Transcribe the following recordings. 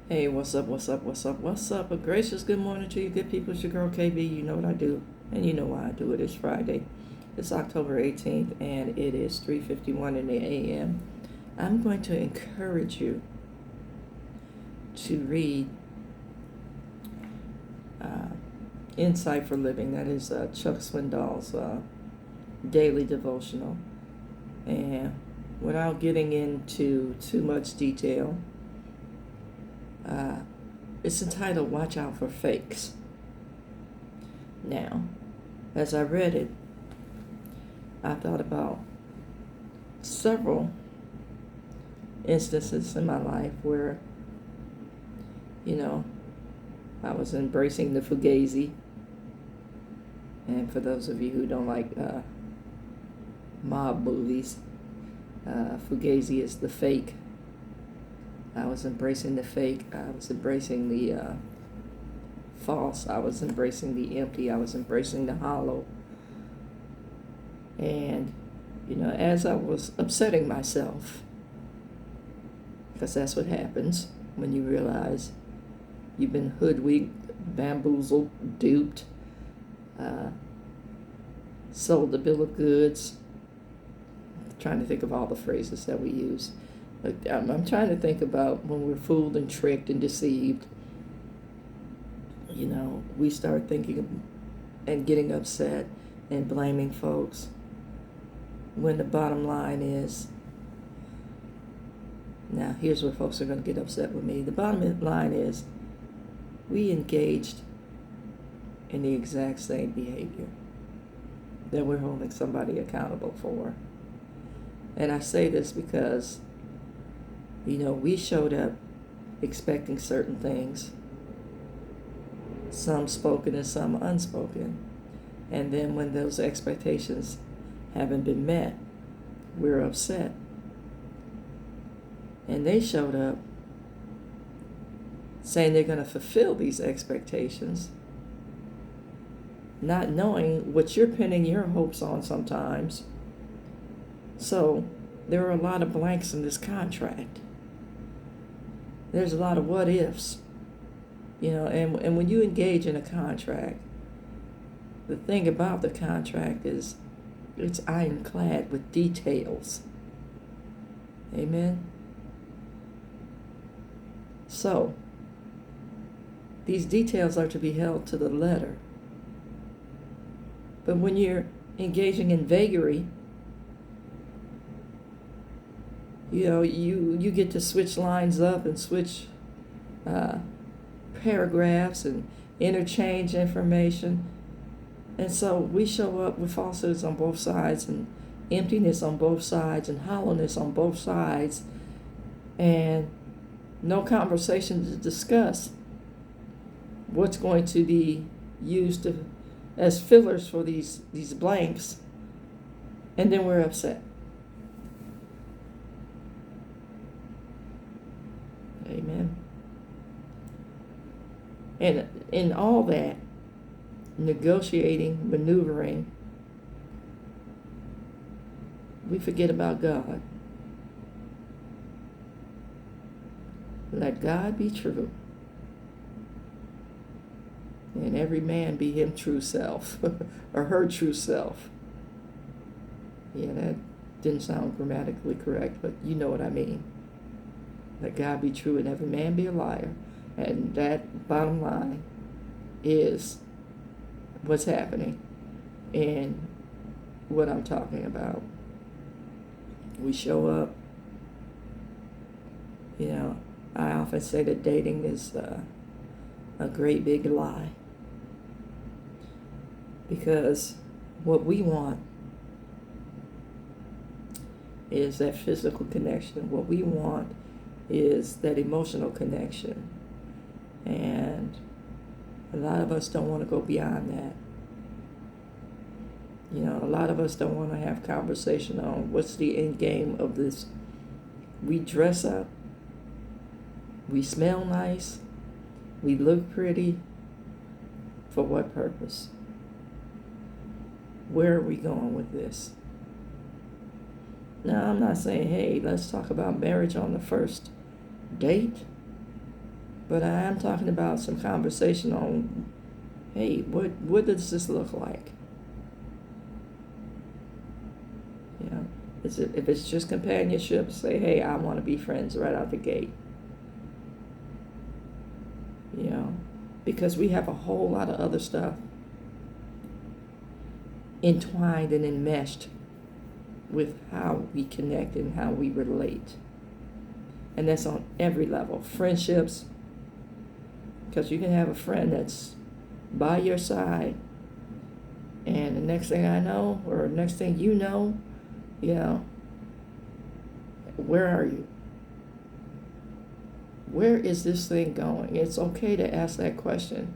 Hey, what's up, what's up, what's up, what's up? A gracious good morning to you, good people. It's your girl KB. You know what I do, and you know why I do it. It's Friday. It's October 18th, and it is 3:51 in the a.m. I'm going to encourage you to read uh, Insight for Living. That is Chuck Swindoll's daily devotional. And without getting into too much detail, uh, it's entitled Watch Out for Fakes. Now, as I read it, I thought about several instances in my life where, I was embracing the fugazi. And for those of you who don't like mob movies, fugazi is the fake. I was embracing the fake. I was embracing the false. I was embracing the empty. I was embracing the hollow. And, as I was upsetting myself, because that's what happens when you realize you've been hoodwinked, bamboozled, duped, sold a bill of goods. I'm trying to think of all the phrases that we use. I'm trying to think about when we're fooled and tricked and deceived. We start thinking and getting upset and blaming folks when the bottom line is, now here's where folks are going to get upset with me. The bottom line is we engaged in the exact same behavior that we're holding somebody accountable for. And I say this because, we showed up expecting certain things, some spoken and some unspoken. And then when those expectations haven't been met, we're upset. And they showed up saying they're going to fulfill these expectations, not knowing what you're pinning your hopes on sometimes. So there are a lot of blanks in this contract. There's a lot of what ifs, and when you engage in a contract, the thing about the contract is it's ironclad with details. Amen? So, these details are to be held to the letter. But when you're engaging in vagary, you get to switch lines up and switch paragraphs and interchange information. And so we show up with falsehoods on both sides and emptiness on both sides and hollowness on both sides, and no conversation to discuss what's going to be used as fillers for these blanks, and then we're upset. Amen. And in all that, negotiating, maneuvering, we forget about God. Let God be true, and every man be him true self, or her true self. Yeah, that didn't sound grammatically correct, but you know what I mean. Let God be true and every man be a liar. And that bottom line is what's happening and what I'm talking about. We show up, I often say that dating is a great big lie, because what we want is that physical connection. What we want is that emotional connection. And a lot of us don't want to go beyond that. A lot of us don't want to have conversation on what's the end game of this. We dress up, we smell nice, we look pretty. For what purpose? Where are we going with this? Now, I'm not saying, hey, let's talk about marriage on the first date. But I am talking about some conversation on, hey, what does this look like? You know, if it's just companionship, say, hey, I want to be friends right out the gate. You know, because we have a whole lot of other stuff entwined and enmeshed with how we connect and how we relate. And that's on every level. Friendships, because you can have a friend that's by your side, and the next thing I know, or next thing you know, where are you? Where is this thing going? It's okay to ask that question.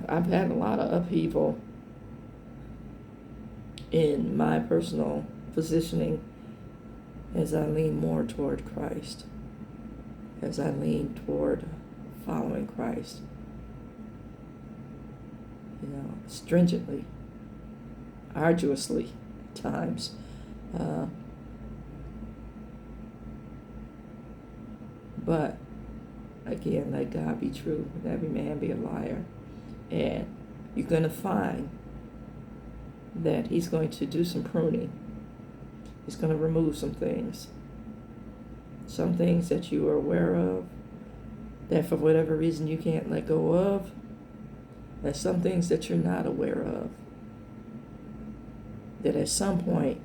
I've had a lot of upheaval in my personal positioning as I lean more toward Christ, as I lean toward following Christ, stringently, arduously at times. But again, let God be true and every man be a liar. And you're going to find that he's going to do some pruning. He's going to remove some things that you are aware of, that for whatever reason you can't let go of. There's some things that you're not aware of, that at some point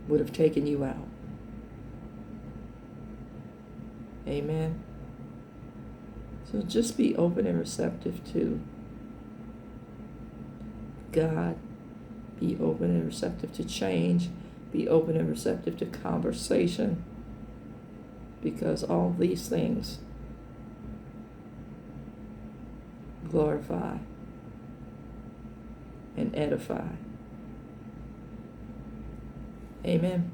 would have taken you out. Amen. So just be open and receptive to God. Be open and receptive to change. Be open and receptive to conversation. Because all these things glorify and edify. Amen.